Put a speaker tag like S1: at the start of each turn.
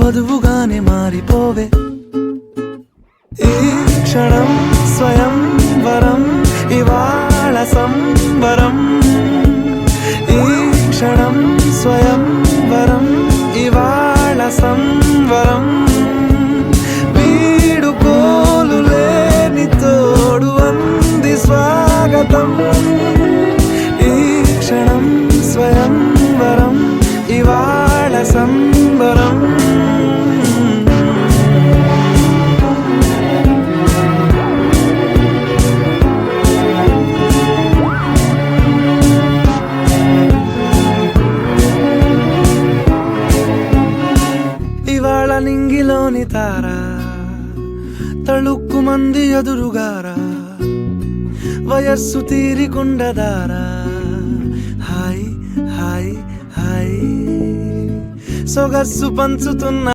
S1: మధువుగానే మారిపోవే. ఈ క్షణం స్వయం వరం, ఇవాళ సంబరం. ఈ క్షణం స్వయం వరం, ఇవాళ సంబరం. వీడుకోలు లేని తోడు అంది స్వాగతం. ఈ క్షణం స్వయం వరం, ఇవాళ సంబరం. ఇవాళ నింగిలోని తారా తళుక్కు మంది ఎదురుగారా, వయస్సు తీరికుండదారా. హాయ్ హాయ్ హాయ్ సొగస్సు పంచుతున్న